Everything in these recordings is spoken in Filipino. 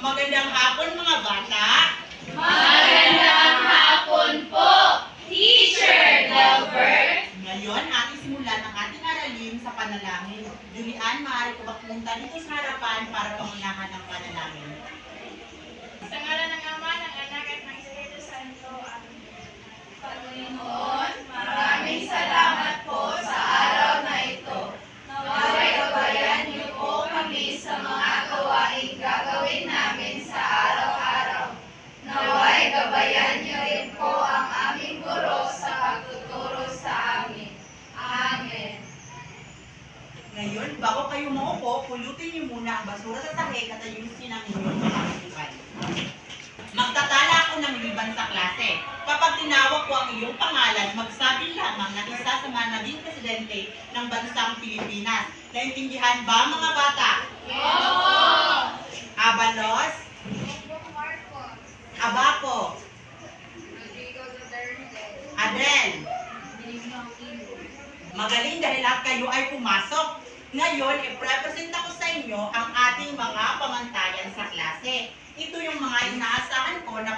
Magandang hapon mga bata. Magandang hapon po, Teacher Delbert. Ngayon, ating simulan ang ating aralin sa panalangin. Julian, maaari ko ba pumunta dito sa harapan para pangunahan ng panalangin? Sa ngalan ng Ama, ng Anak, at ng Espiritu Santo. Amen. Panginoon, maraming salamat po sa araw na ito. Naway gabayan niyo po kami sa mga gawaing gagawin namin sa araw-araw. Naway gabayan niyo rin po ang aming guro sa pagtuturo sa amin. Amen. Ngayon, bago kayo maupo, pulutin niyo muna ang basura sa sahig at ayusin ang inyong mga upuan. Magtatala ako ng liban sa klase. Kapag tinawag ko ang iyong pangalan, magsabi lamang ng isa sa mga naging presidente ng bansang Pilipinas. Naintindihan ba mga bata? Opo! Abalos, Abaco, Adel. Magaling dahil lahat kayo ay pumasok. Ngayon, i-represent ako sa inyo ang ating mga pamantayan sa klase. Ito yung mga inaasahan ko na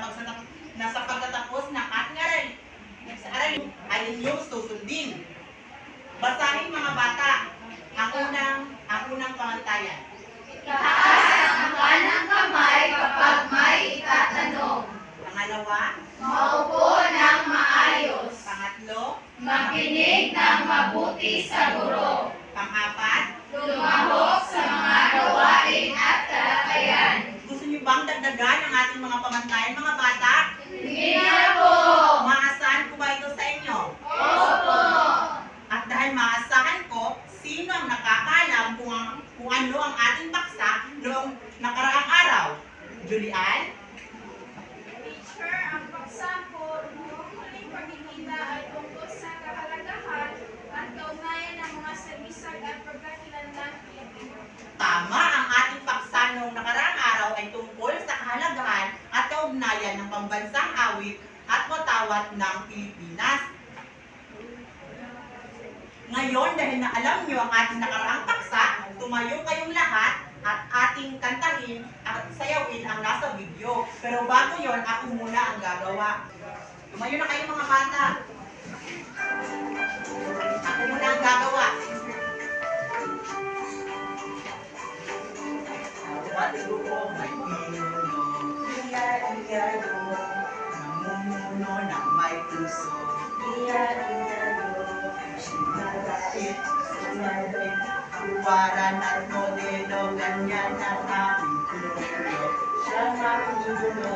sa pagtatapos ng ating aralin ay inyong susundin. Basahin mga bata ang unang pamantayan. Itaas ang kanang kamay kapag may itatanong. Pangalawa, Maupo ng maayos. pangatlo, Makinig ng mabuti sa guro. pang-apat. Lumahok sa mga gawain at talakayan. Gusto niyo bang dagdagan ang ating mga pamantayan mga bata? Hindi na po! Maasahan ko ba ito sa inyo? Opo! At dahil maasahan ko, sino ang nakakaalam kung ano ang ating paksa noong nakaraang araw? Julian? Teacher, ang paksa po noong huling pagkikita ay tungkol sa kahalagahan at kaugnayan ng mga serbisag at pagkakilanlan Pilipino. Tama, ang ating paksa noong nakaraang araw ay tungkol sa kahalagahan at kaugnayan ng pambansang awit at watawat ng Pilipinas. Ngayon, dahil na alam nyo ang ating nakaraang paksa, tumayo kayong lahat at ating kantahin at sayawin ang nasa video. Pero bago yon, ako muna ang gagawa. Tumayo na kayo mga bata. Ako muna ang gagawa. Patuko may pinuno, iya-iyayo, namumuno ng may puso, iya-iyayo, sinalait, sinalait, kuwaran at modelo, ganyan ang aming pinuno, siyang makinuno.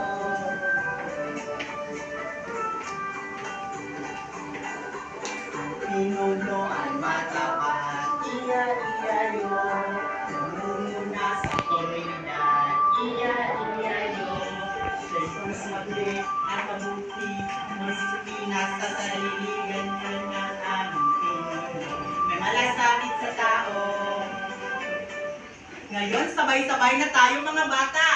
Ang pinuno ay matapat, iya-iyayo, namumuna sa komunidad, iya-iyayo, siya'y posible at mabuti, disiplina sa sarili, ganyan ang aming pinuno. May malasakit sa tao. Ngayon, sabay-sabay na tayo mga bata.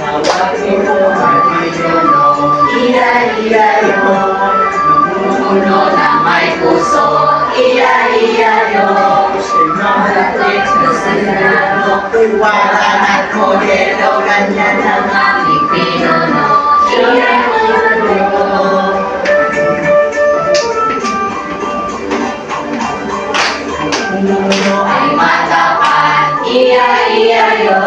Tawagin mo ang pinuno, iya-iyayo, namumuno ng may puso, iya-iyayo, sinalait na sinalo, Kuwaran at modelo, ganyan ang aming pinuno, iya-iyayo. pinuno Ay matapat, iya-iyayo,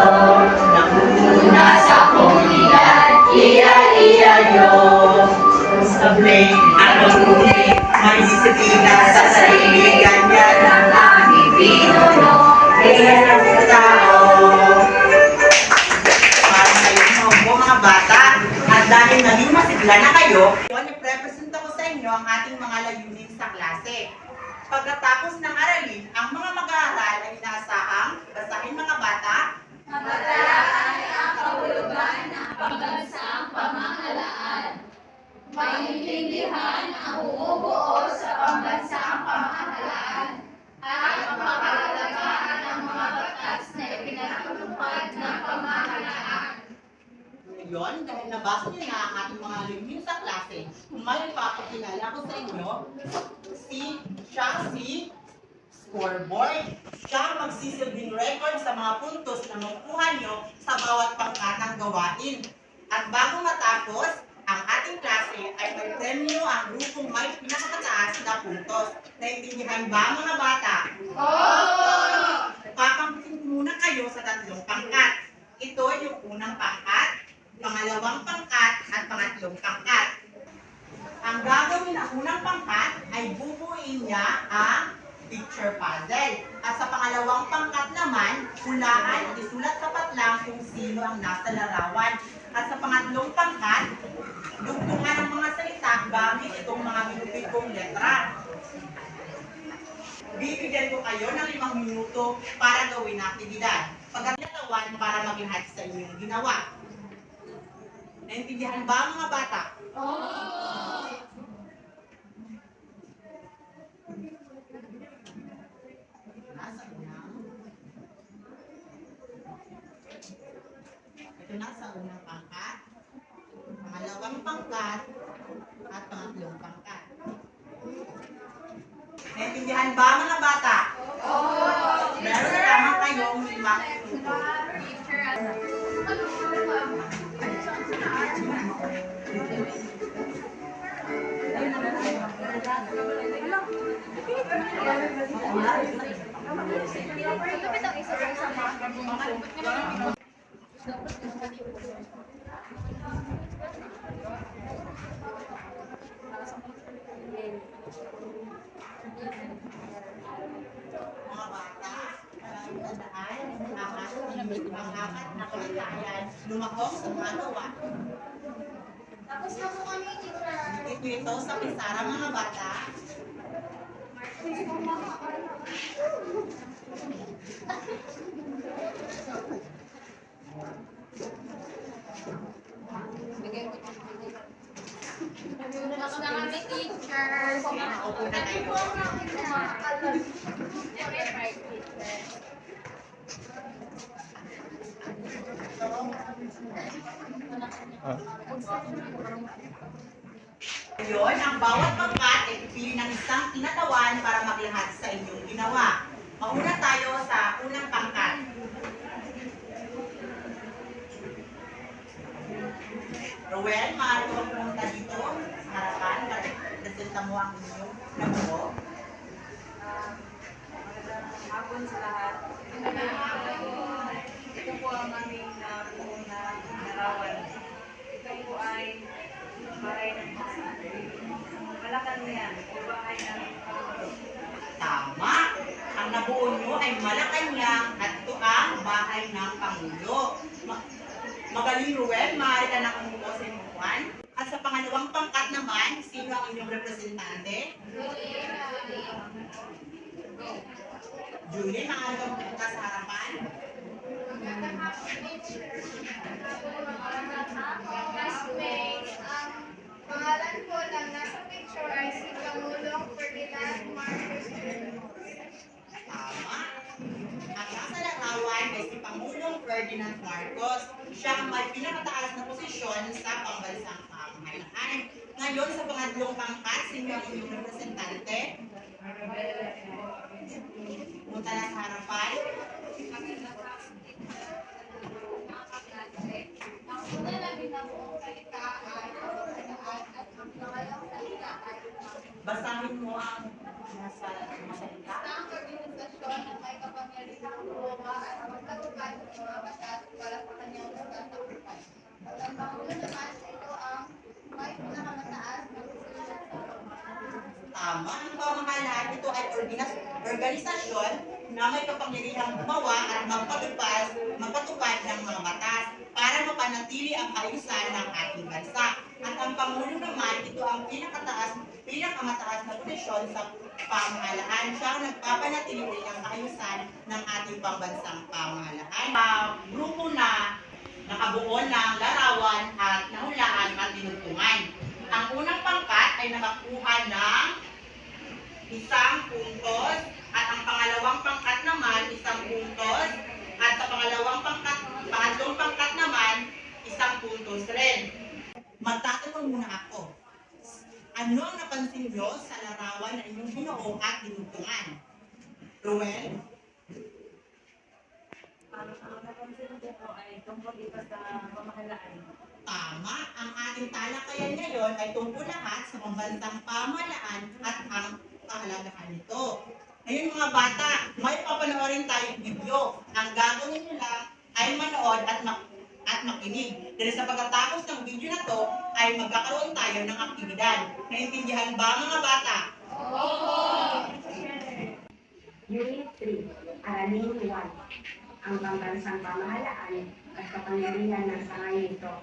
namumuna sa komunidad, iya-iyayo, stable at mabuti, may disiplina sa sarili, ganyan ang aming pinuno, kaya sa tao. Para kayo po mga bata, at dahil naging masigla na kayo, yun, i-represent ako sa inyo ang ating mga layunin sa klase. Pagkatapos ng aralin, ang mga mag-aaral ay inaasahang basahin mga bata, Matalakay ang kahulugan ng pambansang pamahalaan. Maintindihan ang bumubuo sa pambansang pamahalaan at mapapalagaan ang mga batas na ipinatutupad ng pamahalaan. Ngayon, dahil nabasa niyo na ang ating mga layunin sa klase, may papakilala ko sa inyo si scoreboard. Siya ang magsisilbing record sa mga puntos na makuha nyo sa bawat pangkat ng gawain. At bago matapos, ang ating klase ay may premyo ang grupong may pinakataas na puntos. Naintindihan ba mga bata? Pakampitin muna kayo sa tatlong pangkat. Ito yung unang pangkat, pangalawang pangkat, at pangatlong pangkat. Ang gagawin ng unang pangkat ay bubuin niya ang picture puzzle. At sa pangalawang pangkat naman, hulaan at isulat sa patlang kung sino ang nasa larawan. At sa pangatlong pangkat, dugtungan ang mga salita gamit itong mga minupikong letra. Bibigyan ko kayo ng 5 minuto para gawin ang aktibidad. Pagkakatawan para maglahad sa inyong ginawa. Naintindihan ba mga bata? Ito na sa unang pangkat, pangalawang pangkat, at pangatlong pangkat. Naintindihan ba mga bata? Meron na lamang kayong 5 minuto. Mga bata, tandaan ang apat na kalayaan lumakok sa mga gawa. Tapos na po kami, teacher. Ito sa pisara mga bata. Tapos na kami, teacher. Maupo na kayo. Ngayon, ang bawat pangkat ay pipili ng isang tinatawan para maglahad sa inyong ginawa. Mauna tayo sa unang pangkat. Roel, maaari ko bang pumunta dito sa harapan para presenta mo ang inyong nabuo? Hapon sa lahat. Ito po ang aming nabuo na larawan. Ito po ay bahay ng Malacan na yan. O bahay ng Tama! Ang nabuo nyo ay Malacanang at ito ang bahay ng Pangulo. Magaling Ruel, maaari ka na umupo sa inyong upuan. At sa pangalawang pangkat naman, sino ang inyong representante? Julie, maaari ka pumunta sa harapan. Classmates, ang pangalan ko lang nasa picture ay si Pangulong Ferdinand Marcos Jr. Tama. Ang nasa larawan ay si Pangulong Ferdinand Marcos. Siya ang may pinakataas na posisyon sa pambansang pamahalaan. Ngayon, sa pangatlong pangkat, sino ang inyong representante? Punta na sa harapan. Ang una na binabuong salita ay at ang pangalawang salita ay Basahin mo ang nasa salita. ang organisasyon ng may kapangyarihang gumawa at magkatupad ng mga batas para sa kanyang nagtatakpan. At ang Pangulo naman, ito ang may pinakamataas na posisyon sa Tama, ang pamahalaan ito ay organisasyon na may kapangyarihang gumawa at magpatupad ng mga batas para mapanatili ang kaayusan ng ating bansa. At ang Pangulo naman, ito ang pinakamataas na posisyon sa pamahalaan. Siya ang nagpapanatili ng kaayusan ng ating pambansang pamahalaan. Grupo na nakabuo ng larawan at nahulaan at dinugtungan. Ang unang pangkat ay nakakuha ng 1 puntos at ang pangalawang pangkat naman 1 puntos at sa pangatlong pangkat naman 1 puntos rin. Magtatanong muna ako. Ano ang napansin nyo sa larawan na inyong binuo at dinugtungan? Ruel? Ang napansin ko po ay tungkol ito sa pamahalaan. Tama, ang ating talakayan ngayon ay tungkol lahat sa pambansang pamahalaan at ang kahalagahan nito. Ngayon mga bata, may papanoorin tayong video. Ang gagawin nyo lang ay manood at makinig. Dahil sa pagkatapos ng video na to, ay magkakaroon tayo ng aktibidad. Naintindihan ba mga bata? Unit 3, Aralin 1. Ang pambansang pamahalaan at kapangyarihan ng sangay nito.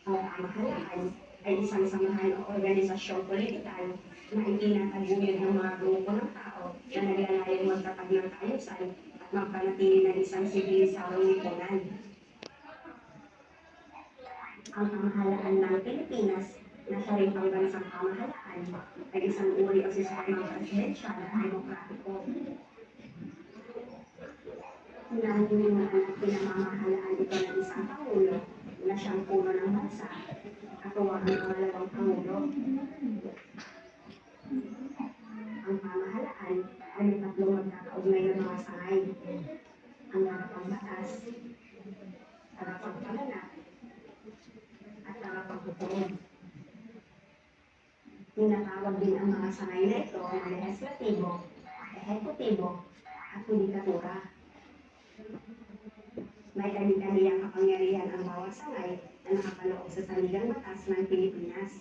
Ang pamahalaan ay isang samahan o organisasyong politikal na itinataguyod ng mga grupo ng tao na naglalayong magtatag ng kaayusan at magpanatili ng isang sibilisarong lipunan. Ang pamahalaan ng Pilipinas na siya rin pambansang pamahalaan ay isang uri o sistemang presidensyal at demokratiko. Hinahinihan at pinamamahalaan ito ng isang pangulo na siyang puno ng bansa at tuwag ang pangalawang pangulo. Ang pamahalaan ay may tatlong magkakaugnay ng mga sangay. Ang harapang batas, harapang panganak, at harapang tinatawag din ang mga sangay na ito na lehislatibo, ehekutibo, at judikatura. May kani-kaniyang kapangyarihan ang bawat sangay na nakapaloob sa saligang batas ng Pilipinas.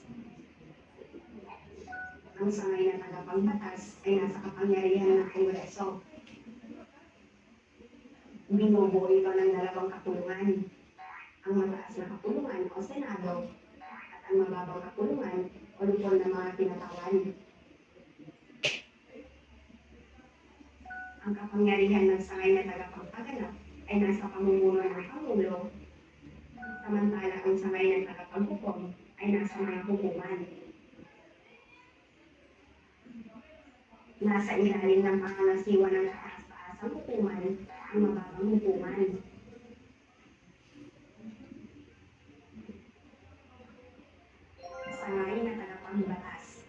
Ang sangay na tagapagbatas ay nasa kapangyarihan ng Kongreso. Binubuo ito ng dalawang kapulungan. Ang mataas na kapulungan o Senado at ang mababang kapulungan o lupon ng mga tinatawan. Ang kapangyarihan ng sangay na tagapagpaganap ay nasa pamumuno ng Pangulo, samantala ang sangay ng tagapaghukom ay nasa mga hukuman. Nasa ilalim ng pangangasiwa ng taas-taasang hukuman ang mababang hukuman. Sangay na tagapagbatas.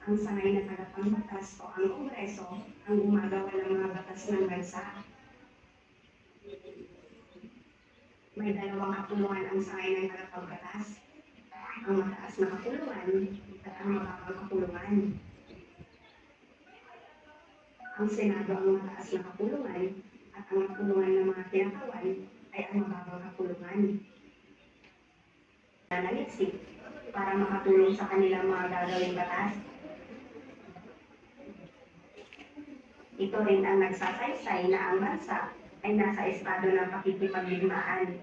Ang sangay na tagapagbatas o ang Kongreso ang gumagawa ng mga batas ng bansa. May dalawang kapulungan ang sangay ng tagapagbatas. Ang mataas na kapulungan at ang mababang kapulungan. Ang Senado ang mataas na kapulungan at ang kapulungan ng mga tinatawan ay ang mababang kapulungan. Nanalisik para makatulong sa kanilang mga gagawing batas. Ito rin ang nagsasaysay na ang bansa ay nasa estado ng pakikipagdigmaan.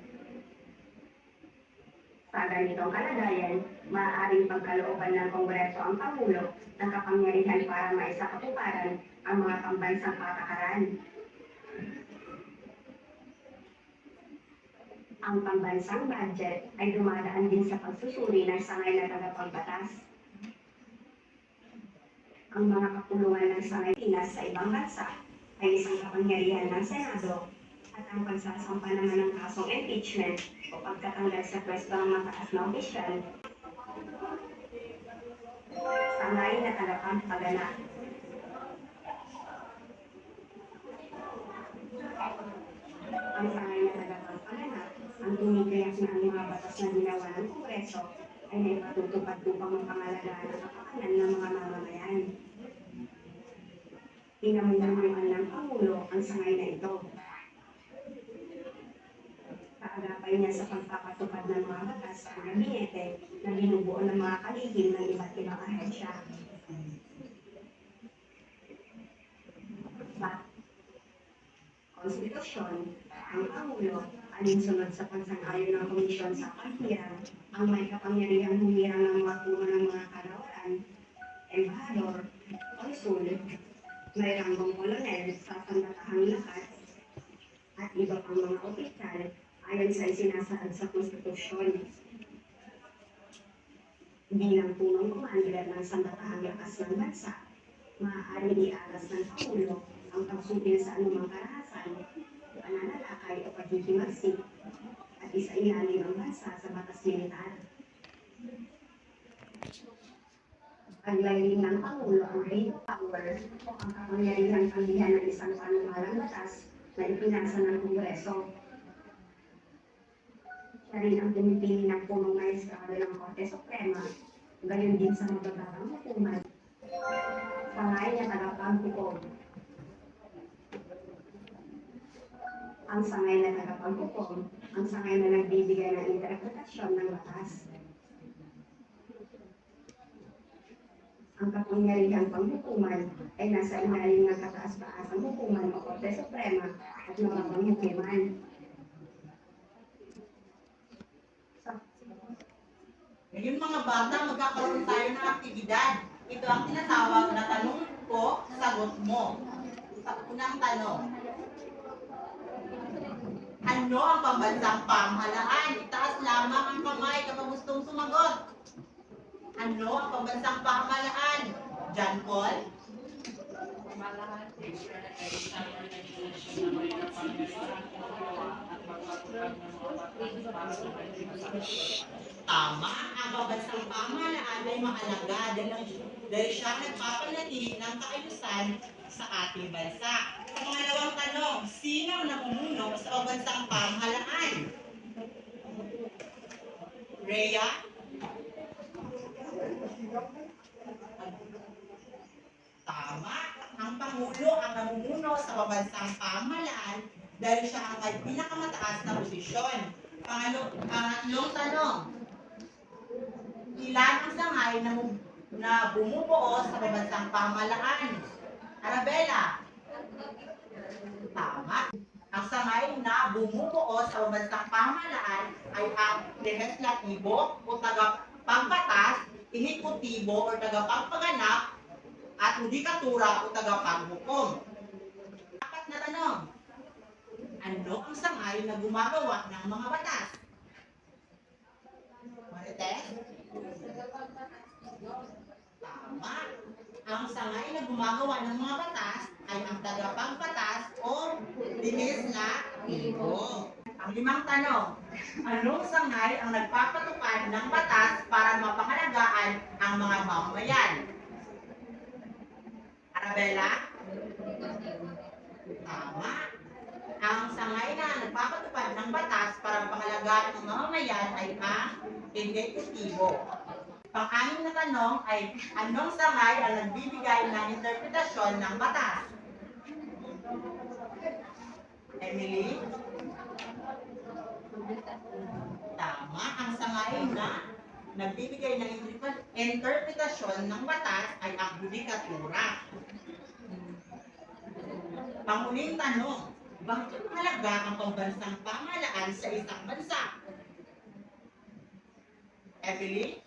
Sa ganitong kalagayan, maaaring pagkalooban ng Kongreso ang Pangulo ng kapangyarihan para maisakatuparan ang mga pambansang patakaran. Ang pambansang budget ay dumadaan din sa pagsusuri ng sangay na tagapagbatas. Ang mga kapulungan ng sangay Pinas sa ibang bansa ay isang kapangyarihan ng Senado at ang pagsasampa naman ng kasong impeachment o pagkatanggal sa pwesto ng mataas na opisyal. Sangay na tagapagpaganap. Ang sangay na tagapagpaganap ang tumitiyak na ang mga batas na ginawa ng Kongreso ay naipatutupad upang mapangalagaan ang kapakanan ng mga mamamayan. Pinamumunuan ng Pangulo ang sangay na ito. Kaagapay niya sa pagpapatupad ng mga batas ang gabinete na binubuo ng mga kalihim ng iba't ibang ahensya. Konstitusyon, ang Pangulo, alinsunod sa pagsang-ayon ng Komisyon sa Paghiram, ang may kapangyarihang humirang ng mga puno ng mga kalauran, embahador, konsul, may ranggong kolonel sa sandatahang lakas, at iba pang mga opisyal ayon sa isinasaad sa konstitusyon. Bilang punong commander ng sandatahang lakas ng bansa, maaaring iagas ng Pangulo ang pagsupil sa anumang karahasan, pananalakay o paghihimagsik, at isailalim ang bansa sa batas militar. Ang layunin ng Pangulo ang veto power o ang kapangyarihang panghihan ng isang panumalang batas na ipinasa ng Kongreso. Siya rin ang pumipili ng punong maestrado ng Korte Suprema, gayon din sa mabababang hukuman. Sangay na tagapaghukom. Ang sangay na tagapaghukom, ang sangay na nagbibigay ng interpretasyon ng batas. Ang kapangyarihang panghukuman ay nasa ilalim ng kataas-taasang hukuman o Korte Suprema at mababang hukuman. Ngayon mga bata, magkakaroon tayo ng aktibidad. Ito ang tinatawag na tanong ko, sagot mo. Sa unang tanong, ano ang pambansang pamahalaan? Itaas lamang ang kamay kapag gustong sumagot. Ano ang pambansang pamahalaan? John Paul? Tama, ang pambansang pamahalaan ay mahalaga dahil siya nagpapanatili ng kaayusan sa ating bansa. Pangalawang tanong, sino ang namumuno sa pambansang pamahalaan? Rhea? Tama, ang Pangulo ang namumuno sa pambansang pamahalaan dahil siya ang may pinakamataas na posisyon. Pangatlong tanong, ilan ang sangay na bumubuo sa pambansang pamahalaan? Arabella? Tama. Ang sangay na bumubuo sa pambansang pamahalaan ay ang lehislatibo o tagapagbatas, ehekutibo o tagapagpaganap, at judikatura o tagapaghukom. Apat na tanong, ano ang sangay na gumagawa ng mga batas? Marites? Tama. Ang sangay na gumagawa ng mga batas ay ang tagapagbatas o lehislatibo. Ang limang tanong, anong sangay ang nagpapatupad ng batas para mapangalagaan ang mga mamamayan? Arabella? Tama. Ang sangay na nagpapatupad ng batas para mapangalagaan ang mamamayan ay ang ehekutibo. Pang-anim na tanong ay anong sangay ang nagbibigay ng interpretasyon ng batas? Emily? Tama. Ang sangay na nagbibigay ng interpretasyon ng batas ay ang judikatura. Panguling tanong, bakit mahalaga ang pambansang pamahalaan sa isang bansa? Emily?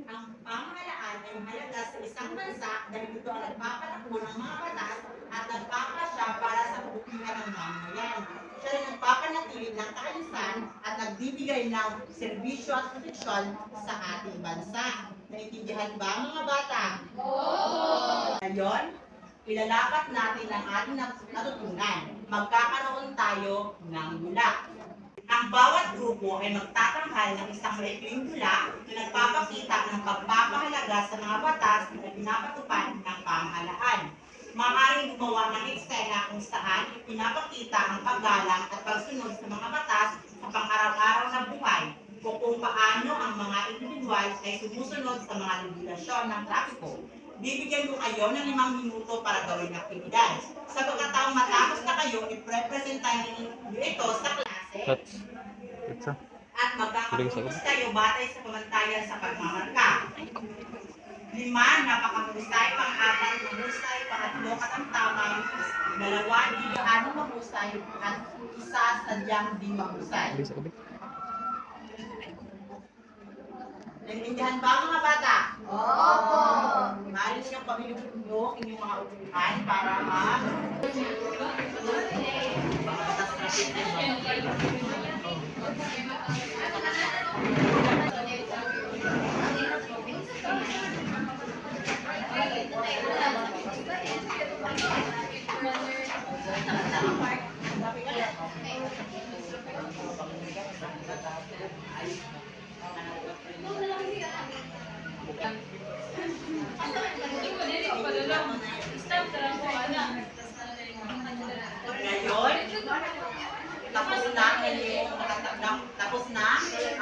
Ang pamahalaan ay mahalaga sa isang bansa dahil ito ang nagpapatakbo ng mga batas at nagpapasya para sa kabutihan ng mamamayan. Siya rin nagpapanatili ng kaayusan at nagbibigay ng serbisyo at proteksyon sa ating bansa. Naintindihan ba mga bata? Ngayon, ilalapat natin ang ating natutunan. Magkakaroon tayo ng dula. Ang bawat grupo ay magtatanghal ng isang maikling dula na nagpapakita ng pagpapahalaga sa mga batas na pinapatupad ng pamahalaan. Maaaring gumawa ng eksena kung saan pinapakita ang paggalang at pagsunod sa mga batas sa pang-araw-araw na buhay o kung paano ang mga individual ay sumusunod sa mga regulasyon ng trapiko. Bibigyan ko kayo ng 5 minuto para gawin ang aktibidad. Sa pagkataong matapos na kayo, i-representahin niyo ito sa klase at magkakapulis kayo batay sa pamantayan sa pagmamarka. 5, napakahusay. Pang-apat, mahusay. Pangatlo, katamtaman. 2, di gaano mahusay. At 1, sadyang di mahusay. Naintindihan ba mga bata? Opo! Maaari niyong pamilipundok inyong mga upuan para Thank you. Ngayon, tapos na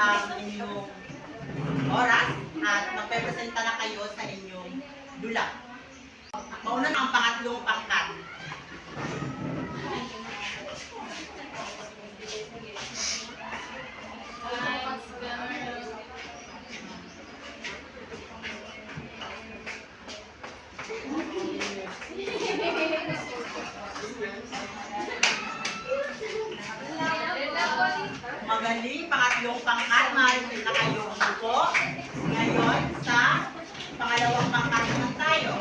ang inyong oras at magpepresenta na kayo sa inyong dula. Mauna na ang pangatlong pangkat. Magaling, pangatlong pangkat, maaari na kayo umupo. Ngayon, sa pangalawang pangkat naman tayo.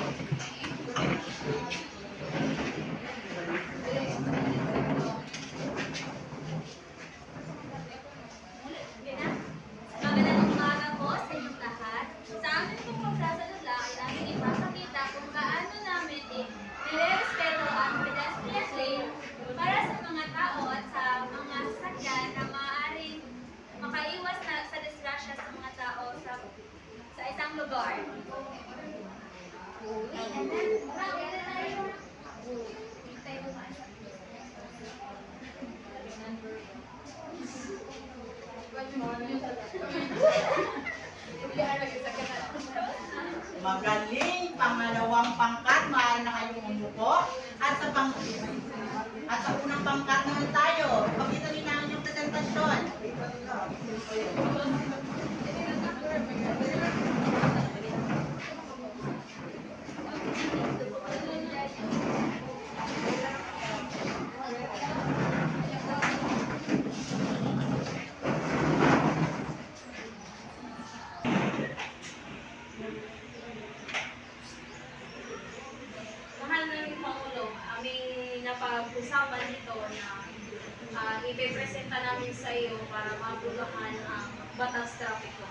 Magandang umaga po sa inyong lahat. Sa amin pong pagsasalula ay aming ipapakita kung gaano namin nire-respeto ang pedestrian lane para sa mga tao at sa mga sasakyan na maaaring makaiwas na sa disgrasya sa mga tao sa isang lugar. Magaling, pangalawang pangkat, maaari na kayong umupo. At sa unang pangkat naman tayo. Pakita rin namin yung presentasyon. Mahal na yung Pangulo, aming napag-usapan dito na ipepresenta namin sa iyo para mabuluhan ang batas trapiko.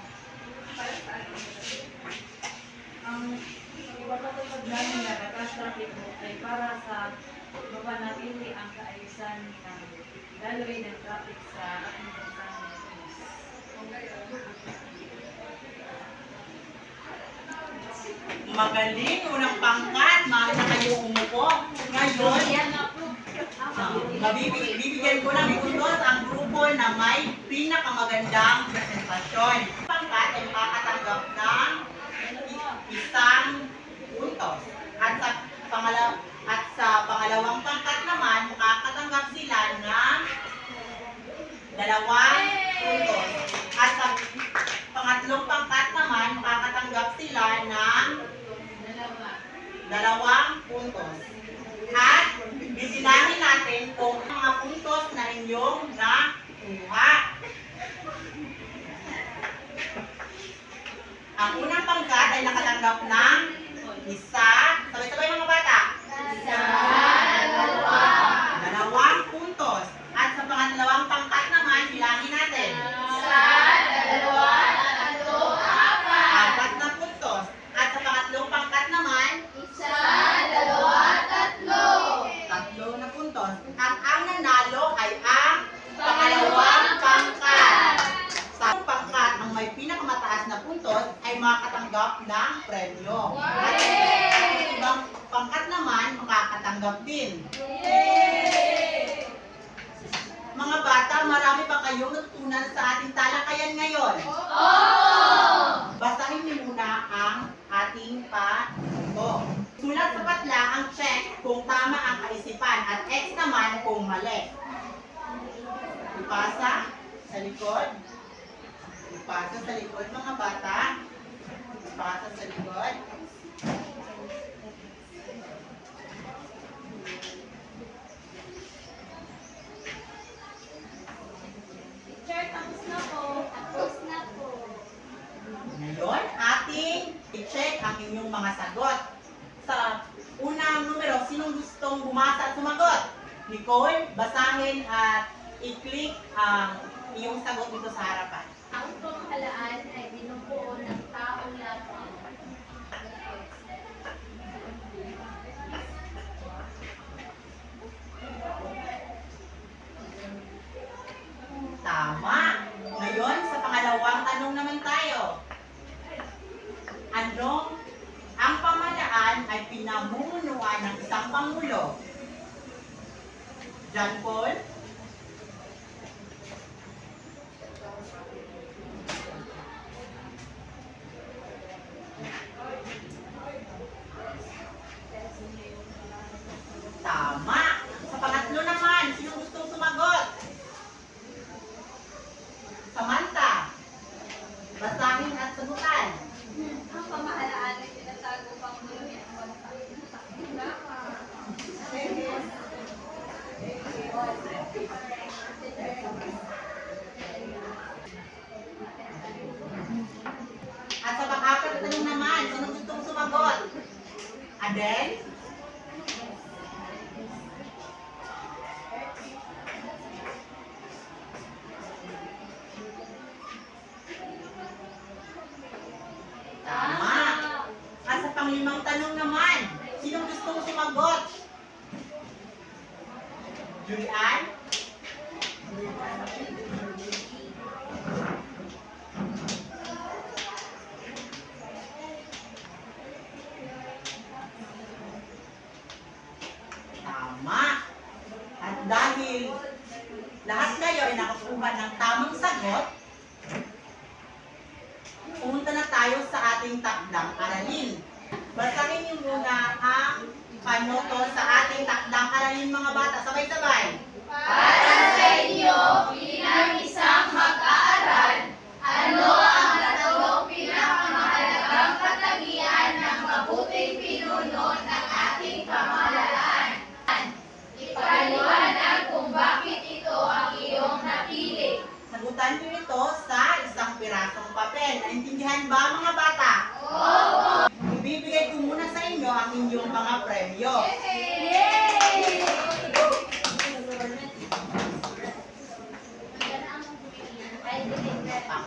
Ang ipapatupad namin na batas trapiko ay para sa mapanatili ang kaayusan ng daloy ng traffic sa ating bansang Magaling, unang pangkat, maaari na kayong umupo. Ngayon, bibigyan ko ng puntos ang grupo na may pinakamagandang presentasyon. Ang pangkat ay makakatanggap ng isang puntos. At sa pangalawang pangkat naman, makakatanggap sila ng 2 puntos. At sa pangatlong pangkat naman, makakatanggap sila ng 2 puntos. At bibilangin natin kung mga puntos na inyong nakuha. Ang unang pangkat ay nakatanggap ng 1. Sabay-sabay mga bata. 2 puntos. At sa pangalawang pangkat naman, bilangin natin. 4 na puntos. At sa pangatlong pangkat naman, 3 na puntos. At ang nanalo ay ang pangalawang pangkat. Sa pangkat, ang may pinakamataas na puntos ay makakatanggap ng premyo. At ang ibang pangkat naman, makakatanggap din. Mga bata, marami pa kayong natutunan sa ating talakayan ngayon. Basahin niyo muna ang ating pato. Sulat sa patla ang check kung tama ang kaisipan at X naman kung mali. Ipasa sa likod. Ipasa sa likod mga bata. Ipasa sa likod. Teacher, tapos na po. Tapos na po. Ngayon, ating i-check ang inyong mga sagot. Sa unang numero, sinong gustong bumasa at sumagot? Nicole, basahin at i-click ang iyong sagot dito sa harapan. Ang pamahalaan ay binubuo ng tao lamang. Tama. Ngayon, sa pangalawang ang Pangulo? John Paul? Tama. Sa pangatlo naman, sino gustong sumagot? Samantha. Basahin at sagutan. Ang pamahalaan ay tinatago pang mulo ng bansa. At sa pang-apat na tanong naman, sino gustong sumagot? Aden? Tama. At sa pang-limang tanong naman, sino gustong sumagot? Julian? Tama. At dahil lahat kayo ay nakakuha ng tamang sagot, pumunta na tayo sa ating takdang aralin. Basahin niyo muna ang panoto sa ating takdang aralin mga bata. Sabay-sabay. Para sa inyo, bilang isang mag-aaral, ano ang tatlong pinakamahalagang katangian ng mabuting pinuno ng ating pamahalaan? Ipaliwanag kung bakit ito ang iyong napili. Sagutan niyo ito sa isang pirasong papel. Naintindihan ba mga bata? Oo! Ibibigay ko muna sa inyo ang inyong mga premyo. Yay! Ang